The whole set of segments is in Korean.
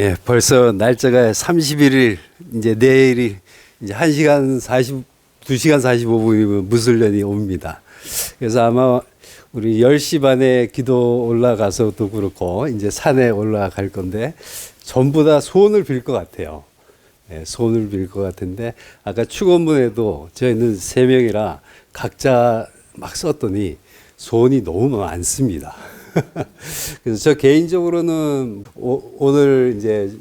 예, 벌써 날짜가 31일, 이제 내일이 이제 1시간 2시간 45분이면 무술년이 옵니다. 그래서 아마 우리 10시 반에 기도 올라가서도 그렇고, 이제 산에 올라갈 건데, 전부 다 소원을 빌 것 같아요. 예, 소원을 빌 것 같은데, 아까 축원문에도 저희는 3명이라 각자 막 썼더니 소원이 너무 많습니다. 그래서 저 개인적으로는 오늘 이제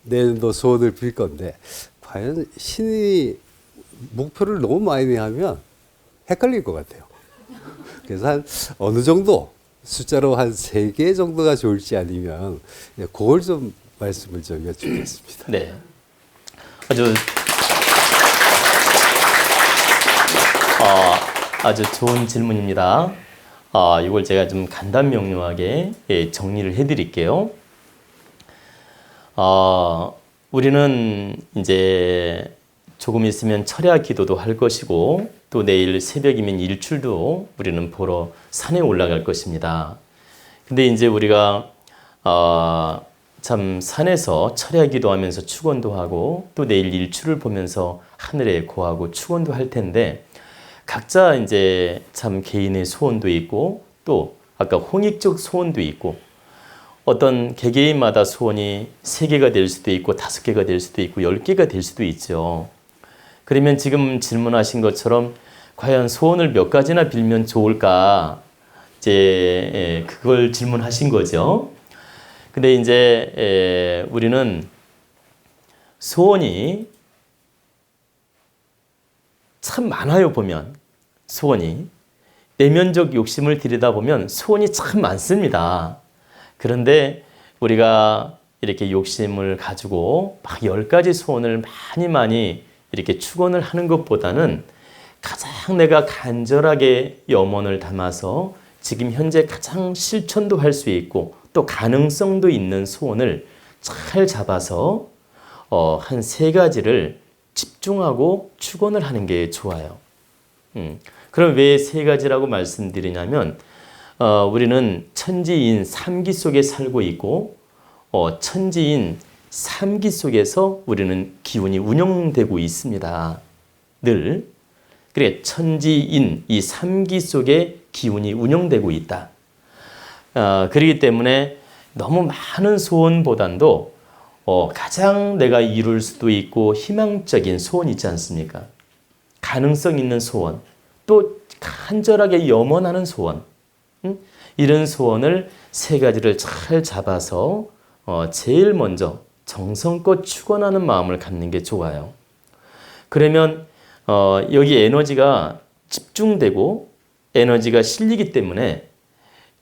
내년도 소원을 빌 건데, 과연 신이 목표를 너무 많이 하면 헷갈릴 것 같아요. 그래서 한 어느 정도 숫자로 한 3개 정도가 좋을지 아니면 그걸 좀 말씀을 좀 여쭙겠습니다. 네. 아주 좋은 질문입니다. 이걸 제가 좀 간단 명료하게 정리를 해드릴게요. 우리는 이제 조금 있으면 철야 기도도 할 것이고, 또 내일 새벽이면 일출도 우리는 보러 산에 올라갈 것입니다. 근데 이제 우리가 참 산에서 철야 기도하면서 축원도 하고, 또 내일 일출을 보면서 하늘에 고하고 축원도 할 텐데, 각자 이제 참 개인의 소원도 있고, 또 아까 홍익적 소원도 있고, 어떤 개개인마다 소원이 3개가 될 수도 있고 5개가 될 수도 있고 10개가 될 수도 있죠. 그러면 지금 질문하신 것처럼 과연 소원을 몇 가지나 빌면 좋을까, 이제 그걸 질문하신 거죠. 근데 이제 우리는 소원이 참 많아요. 보면 소원이 내면적 욕심을 들여다보면 소원이 참 많습니다. 그런데 우리가 이렇게 욕심을 가지고 막 10가지 소원을 많이 이렇게 축원을 하는 것보다는 가장 내가 간절하게 염원을 담아서 지금 현재 가장 실천도 할 수 있고 또 가능성도 있는 소원을 잘 잡아서 한 3가지를 집중하고 축원을 하는 게 좋아요. 그럼 왜 3가지라고 말씀드리냐면, 우리는 천지인 3기 속에 살고 있고, 천지인 3기 속에서 우리는 기운이 운영되고 있습니다. 늘. 그래, 천지인 이 3기 속에 기운이 운영되고 있다. 그렇기 때문에 너무 많은 소원보단도 가장 내가 이룰 수도 있고 희망적인 소원 있지 않습니까? 가능성 있는 소원, 또 간절하게 염원하는 소원, 이런 소원을 3가지를 잘 잡아서 제일 먼저 정성껏 축원하는 마음을 갖는 게 좋아요. 그러면 여기 에너지가 집중되고 에너지가 실리기 때문에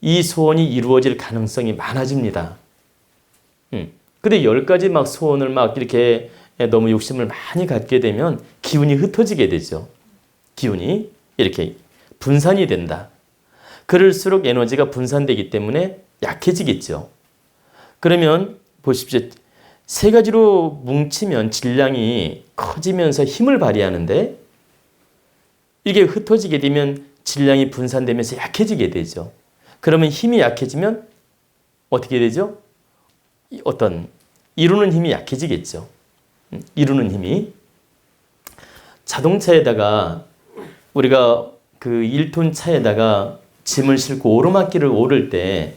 이 소원이 이루어질 가능성이 많아집니다. 근데 10가지 막 소원을 막 이렇게 너무 욕심을 많이 갖게 되면 기운이 흩어지게 되죠. 기운이 이렇게 분산이 된다. 그럴수록 에너지가 분산되기 때문에 약해지겠죠. 그러면 보십시오. 3가지로 뭉치면 질량이 커지면서 힘을 발휘하는데, 이게 흩어지게 되면 질량이 분산되면서 약해지게 되죠. 그러면 힘이 약해지면 어떻게 되죠? 어떤 이루는 힘이 약해지겠죠. 이루는 힘이. 자동차에다가 우리가 그 1톤 차에다가 짐을 싣고 오르막길을 오를 때,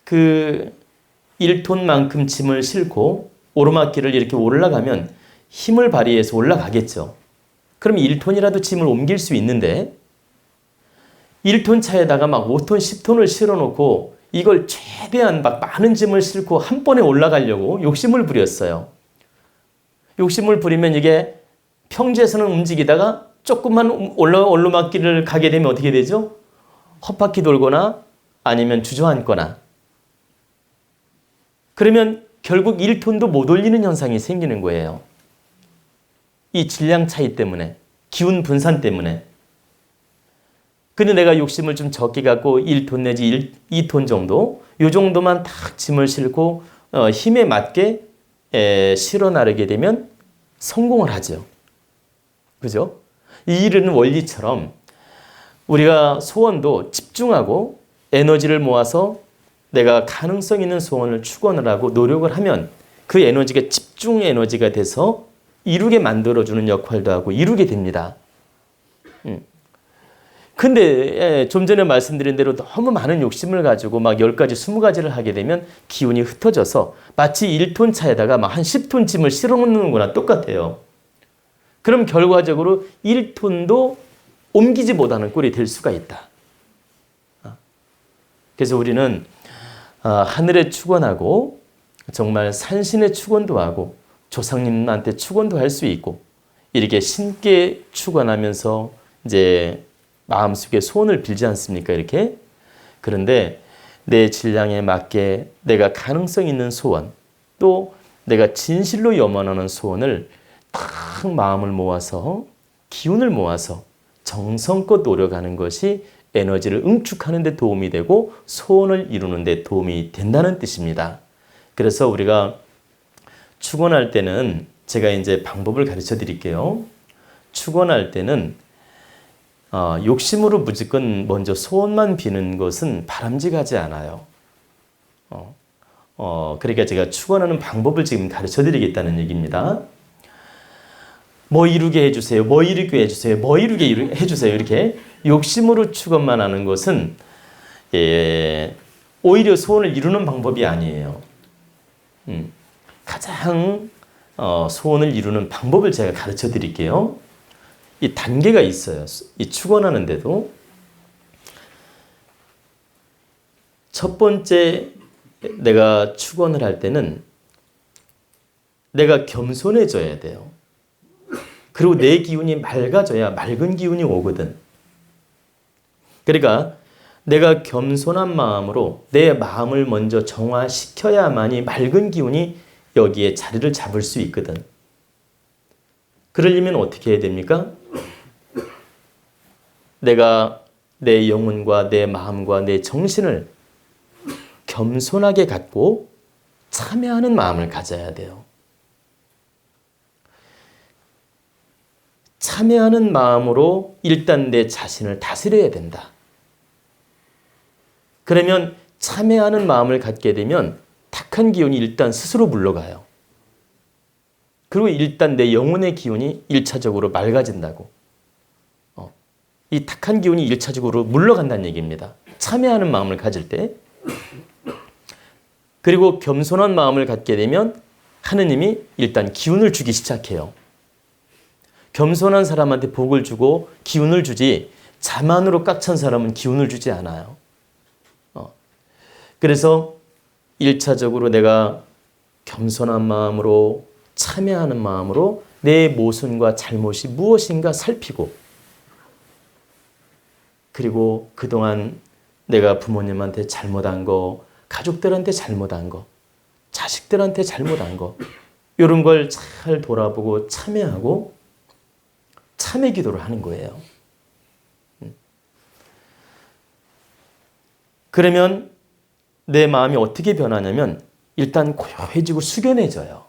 그 1톤만큼 짐을 싣고 오르막길을 이렇게 올라가면 힘을 발휘해서 올라가겠죠. 그럼 1톤이라도 짐을 옮길 수 있는데, 1톤 차에다가 막 5톤, 10톤을 실어놓고 이걸 최대한 막 많은 짐을 싣고 한 번에 올라가려고 욕심을 부렸어요. 욕심을 부리면 이게 평지에서는 움직이다가 조금만 오르막길을 가게 되면 어떻게 되죠? 헛바퀴 돌거나 아니면 주저앉거나. 그러면 결국 1톤도 못 올리는 현상이 생기는 거예요. 이 질량 차이 때문에, 기운 분산 때문에. 근데 내가 욕심을 좀 적게 갖고 1톤 내지 2톤 정도, 이 정도만 딱 짐을 싣고 힘에 맞게 실어 나르게 되면 성공을 하죠. 그죠? 이 이르는 원리처럼 우리가 소원도 집중하고 에너지를 모아서 내가 가능성 있는 소원을 축원을 하고 노력을 하면 그 에너지가 집중 에너지가 돼서 이루게 만들어주는 역할도 하고 이루게 됩니다. 근데 좀 전에 말씀드린 대로 너무 많은 욕심을 가지고 막 10가지, 20가지를 하게 되면 기운이 흩어져서 마치 1톤 차에다가 막 한 10톤 짐을 실어놓는 거나 똑같아요. 그럼 결과적으로 1톤도 옮기지 못하는 꼴이 될 수가 있다. 그래서 우리는 하늘에 축원하고 정말 산신에 축원도 하고 조상님한테 축원도 할 수 있고 이렇게 신께 축원하면서 이제 마음속에 소원을 빌지 않습니까? 이렇게. 그런데 내 질량에 맞게 내가 가능성 있는 소원, 또 내가 진실로 염원하는 소원을 딱 마음을 모아서 기운을 모아서 정성껏 노력하는 것이 에너지를 응축하는 데 도움이 되고 소원을 이루는 데 도움이 된다는 뜻입니다. 그래서 우리가 축원할 때는 제가 이제 방법을 가르쳐 드릴게요. 축원할 때는 욕심으로 무조건 먼저 소원만 비는 것은 바람직하지 않아요. 그러니까 제가 축원하는 방법을 지금 가르쳐 드리겠다는 얘기입니다. 뭐 이루게 해주세요. 뭐 이루게 해주세요. 뭐 이루게 해주세요. 이렇게 욕심으로 축원만 하는 것은 오히려 소원을 이루는 방법이 아니에요. 가장 소원을 이루는 방법을 제가 가르쳐 드릴게요. 이 단계가 있어요. 이 축원하는데도 첫 번째 내가 축원을 할 때는 내가 겸손해져야 돼요. 그리고 내 기운이 맑아져야 맑은 기운이 오거든. 그러니까 내가 겸손한 마음으로 내 마음을 먼저 정화시켜야만이 맑은 기운이 여기에 자리를 잡을 수 있거든. 그러려면 어떻게 해야 됩니까? 내가 내 영혼과 내 마음과 내 정신을 겸손하게 갖고 참여하는 마음을 가져야 돼요. 참여하는 마음으로 일단 내 자신을 다스려야 된다. 그러면 참여하는 마음을 갖게 되면 탁한 기운이 일단 스스로 물러가요. 그리고 일단 내 영혼의 기운이 1차적으로 맑아진다고. 이 탁한 기운이 1차적으로 물러간다는 얘기입니다. 참여하는 마음을 가질 때. 그리고 겸손한 마음을 갖게 되면 하느님이 일단 기운을 주기 시작해요. 겸손한 사람한테 복을 주고 기운을 주지 자만으로 꽉 찬 사람은 기운을 주지 않아요. 그래서 1차적으로 내가 겸손한 마음으로 참여하는 마음으로 내 모순과 잘못이 무엇인가 살피고 그리고 그동안 내가 부모님한테 잘못한 거, 가족들한테 잘못한 거, 자식들한테 잘못한 거 이런 걸 잘 돌아보고 참여하고 참회 기도를 하는 거예요. 그러면 내 마음이 어떻게 변하냐면 일단 고요해지고 숙연해져요.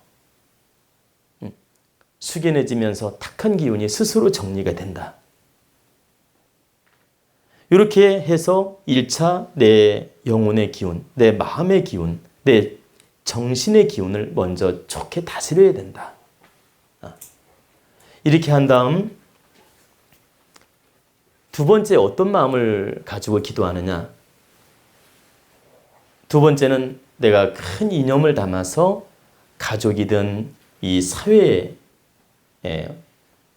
숙연해지면서 탁한 기운이 스스로 정리가 된다. 이렇게 해서 1차 내 영혼의 기운, 내 마음의 기운, 내 정신의 기운을 먼저 좋게 다스려야 된다. 이렇게 한 다음 두 번째 어떤 마음을 가지고 기도하느냐? 두 번째는 내가 큰 이념을 담아서 가족이든 이 사회에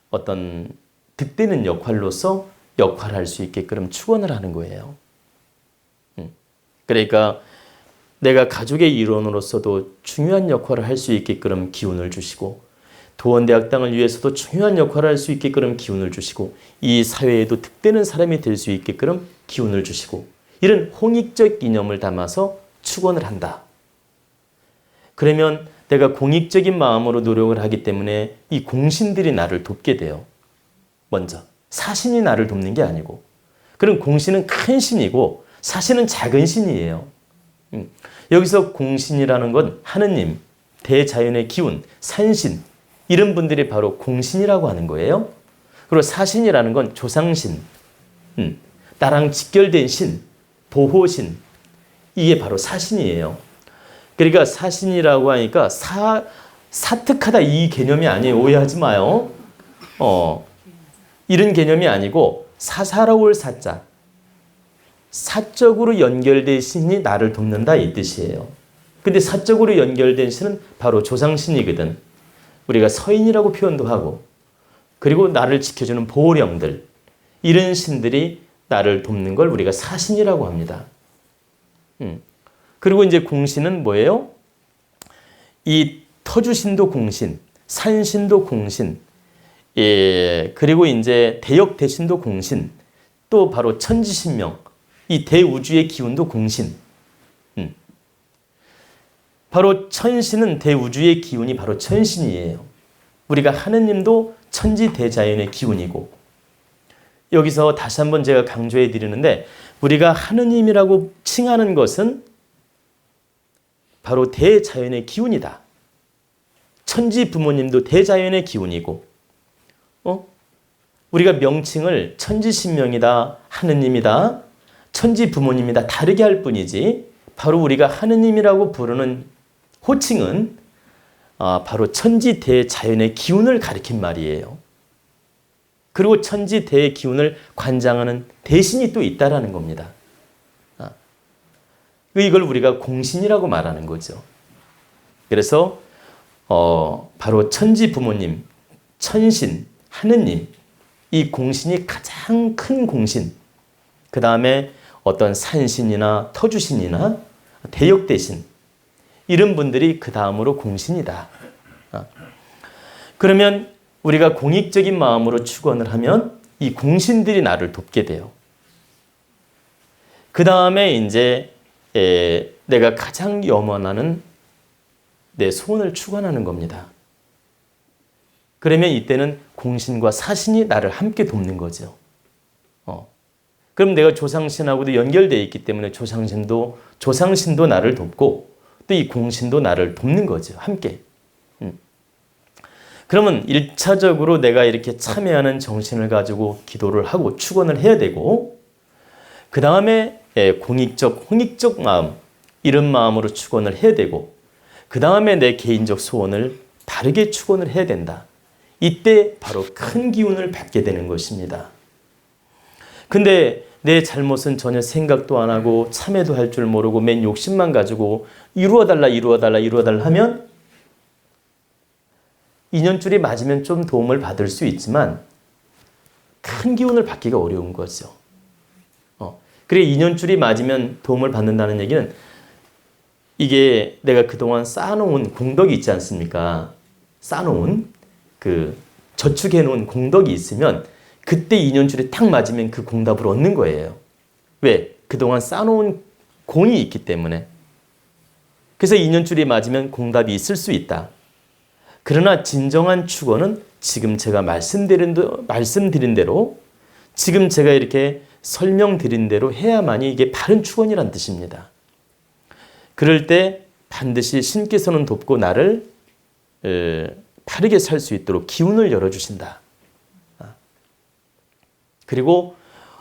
어떤 득되는 역할로서 역할할 수 있게끔 축원을 하는 거예요. 그러니까 내가 가족의 일원으로서도 중요한 역할을 할 수 있게끔 기운을 주시고 도원대학당을 위해서도 중요한 역할을 할 수 있게끔 기운을 주시고 이 사회에도 득되는 사람이 될 수 있게끔 기운을 주시고 이런 홍익적 이념을 담아서 축원을 한다. 그러면 내가 공익적인 마음으로 노력을 하기 때문에 이 공신들이 나를 돕게 돼요. 먼저 사신이 나를 돕는 게 아니고 그럼 공신은 큰 신이고 사신은 작은 신이에요. 여기서 공신이라는 건 하느님, 대자연의 기운, 산신 이런 분들이 바로 공신이라고 하는 거예요. 그리고 사신이라는 건 조상신, 나랑 직결된 신, 보호신 이게 바로 사신이에요. 그러니까 사신이라고 하니까 사특하다 이 개념이 아니에요. 오해하지 마요. 이런 개념이 아니고 사사로울 사자. 사적으로 연결된 신이 나를 돕는다 이 뜻이에요. 근데 사적으로 연결된 신은 바로 조상신이거든. 우리가 서인이라고 표현도 하고 그리고 나를 지켜주는 보호령들 이런 신들이 나를 돕는 걸 우리가 사신이라고 합니다. 그리고 이제 공신은 뭐예요? 이 터주신도 공신, 산신도 공신, 예, 그리고 이제 대역대신도 공신, 또 바로 천지신명, 이 대우주의 기운도 공신. 바로 천신은 대우주의 기운이 바로 천신이에요. 우리가 하느님도 천지대자연의 기운이고 여기서 다시 한번 제가 강조해 드리는데 우리가 하느님이라고 칭하는 것은 바로 대자연의 기운이다. 천지 부모님도 대자연의 기운이고 우리가 명칭을 천지신명이다, 하느님이다, 천지 부모님이다 다르게 할 뿐이지 바로 우리가 하느님이라고 부르는 호칭은 바로 천지 대자연의 기운을 가리킨 말이에요. 그리고 천지 대의 기운을 관장하는 대신이 또 있다라는 겁니다. 이걸 우리가 공신이라고 말하는 거죠. 그래서 바로 천지 부모님, 천신, 하느님 이 공신이 가장 큰 공신. 그 다음에 어떤 산신이나 터주신이나 대역대신 이런 분들이 그 다음으로 공신이다. 그러면 우리가 공익적인 마음으로 축원을 하면 이 공신들이 나를 돕게 돼요. 그 다음에 이제 내가 가장 염원하는 내 소원을 축원하는 겁니다. 그러면 이때는 공신과 사신이 나를 함께 돕는 거죠. 그럼 내가 조상신하고도 연결되어 있기 때문에 조상신도 나를 돕고 또 이 공신도 나를 돕는 거죠. 함께. 그러면 1차적으로 내가 이렇게 참여하는 정신을 가지고 기도를 하고 축원을 해야 되고 그 다음에 공익적, 홍익적 마음 이런 마음으로 축원을 해야 되고 그 다음에 내 개인적 소원을 다르게 축원을 해야 된다. 이때 바로 큰 기운을 받게 되는 것입니다. 근데 내 잘못은 전혀 생각도 안 하고 참회도 할 줄 모르고 맨 욕심만 가지고 이루어달라 하면 인연줄이 맞으면 좀 도움을 받을 수 있지만 큰 기운을 받기가 어려운 거죠. 그래 인연줄이 맞으면 도움을 받는다는 얘기는 이게 내가 그동안 쌓아놓은 공덕이 있지 않습니까? 쌓아놓은 저축해놓은 공덕이 있으면 그때 인연줄이 탁 맞으면 그 공답을 얻는 거예요. 왜? 그동안 쌓아놓은 공이 있기 때문에. 그래서 인연줄이 맞으면 공답이 있을 수 있다. 그러나 진정한 축원은 지금 제가 말씀드린 대로 지금 제가 이렇게 설명드린 대로 해야만이 이게 바른 축원이란 뜻입니다. 그럴 때 반드시 신께서는 돕고 나를 바르게 살 수 있도록 기운을 열어주신다. 그리고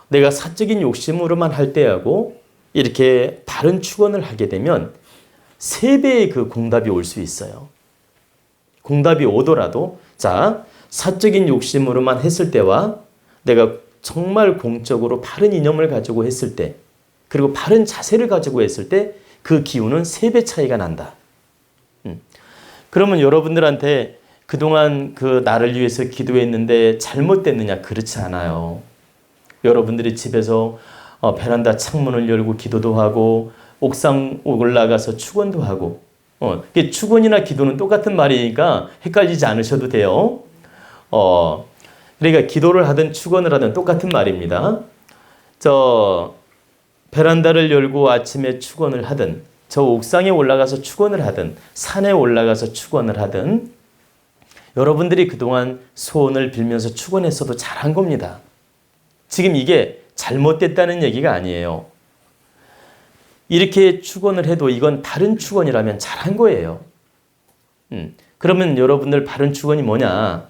내가 사적인 욕심으로만 할 때하고 이렇게 바른 축원을 하게 되면 3배의 그 공답이 올 수 있어요. 공답이 오더라도 사적인 욕심으로만 했을 때와 내가 정말 공적으로 바른 이념을 가지고 했을 때 그리고 바른 자세를 가지고 했을 때 그 기운은 3배 차이가 난다. 그러면 여러분들한테 그동안 나를 위해서 기도했는데 잘못됐느냐? 그렇지 않아요. 여러분들이 집에서 베란다 창문을 열고 기도도 하고 옥상 올라가서 축원도 하고 축원이나 기도는 똑같은 말이니까 헷갈리지 않으셔도 돼요. 그러니까 기도를 하든 축원을 하든 똑같은 말입니다. 베란다를 열고 아침에 축원을 하든 저 옥상에 올라가서 축원을 하든 산에 올라가서 축원을 하든 여러분들이 그동안 소원을 빌면서 축원했어도 잘한 겁니다. 지금 이게 잘못됐다는 얘기가 아니에요. 이렇게 축원을 해도 이건 바른 축원이라면 잘한 거예요. 그러면 여러분들 바른 축원이 뭐냐?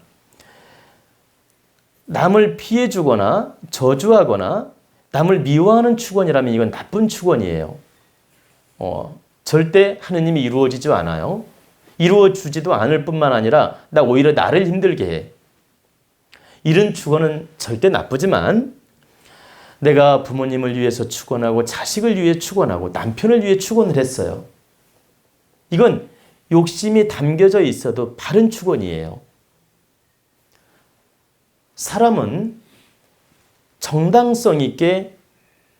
남을 피해주거나 저주하거나 남을 미워하는 축원이라면 이건 나쁜 축원이에요. 절대 하느님이 이루어지지 않아요. 이루어주지도 않을 뿐만 아니라 나 오히려 나를 힘들게 해. 이런 축원은 절대 나쁘지만 내가 부모님을 위해서 축원하고 자식을 위해 축원하고 남편을 위해 축원을 했어요. 이건 욕심이 담겨져 있어도 바른 축원이에요. 사람은 정당성 있게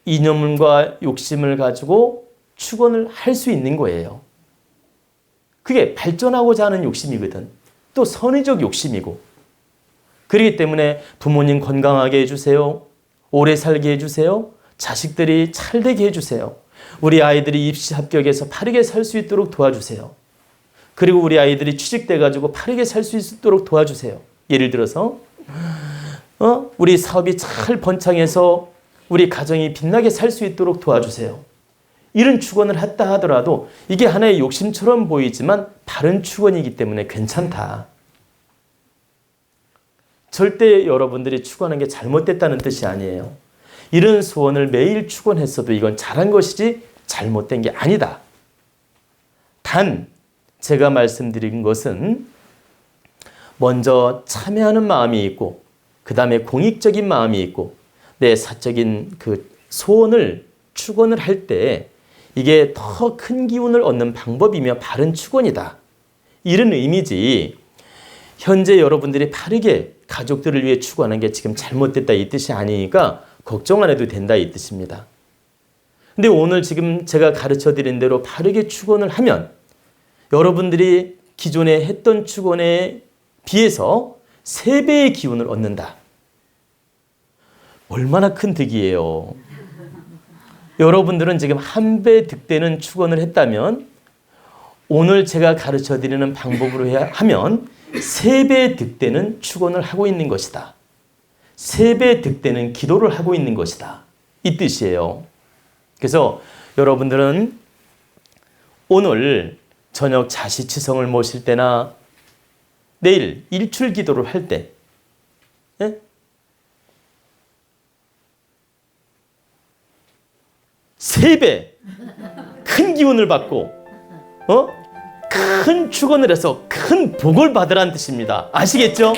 이념과 욕심을 가지고 축원을 할 수 있는 거예요. 그게 발전하고자 하는 욕심이거든. 또 선의적 욕심이고. 그렇기 때문에 부모님 건강하게 해주세요. 오래 살게 해주세요. 자식들이 잘되게 해주세요. 우리 아이들이 입시 합격해서 바르게 살 수 있도록 도와주세요. 그리고 우리 아이들이 취직돼가지고 바르게 살 수 있도록 도와주세요. 예를 들어서 우리 사업이 잘 번창해서 우리 가정이 빛나게 살 수 있도록 도와주세요. 이런 축원을 했다 하더라도 이게 하나의 욕심처럼 보이지만 바른 축원이기 때문에 괜찮다. 절대 여러분들이 축원한 게 잘못됐다는 뜻이 아니에요. 이런 소원을 매일 축원했어도 이건 잘한 것이지 잘못된 게 아니다. 단 제가 말씀드린 것은 먼저 참여하는 마음이 있고 그 다음에 공익적인 마음이 있고 내 사적인 그 소원을 축원을 할 때 이게 더 큰 기운을 얻는 방법이며 바른 축원이다. 이런 의미지 현재 여러분들이 바르게 가족들을 위해 축원하는 게 지금 잘못됐다 이 뜻이 아니니까 걱정 안 해도 된다 이 뜻입니다. 근데 오늘 지금 제가 가르쳐 드린 대로 바르게 축원을 하면 여러분들이 기존에 했던 축원에 비해서 3배의 기운을 얻는다. 얼마나 큰 득이에요. 여러분들은 지금 1배 득되는 축원을 했다면 오늘 제가 가르쳐 드리는 방법으로 하면 3배 득되는 축원을 하고 있는 것이다. 3배 득되는 기도를 하고 있는 것이다. 이 뜻이에요. 그래서 여러분들은 오늘 저녁 자시치성을 모실 때나 내일 일출 기도를 할 때 세 배 큰 기운을 받고 큰 축원을 해서 큰 복을 받으라는 뜻입니다. 아시겠죠?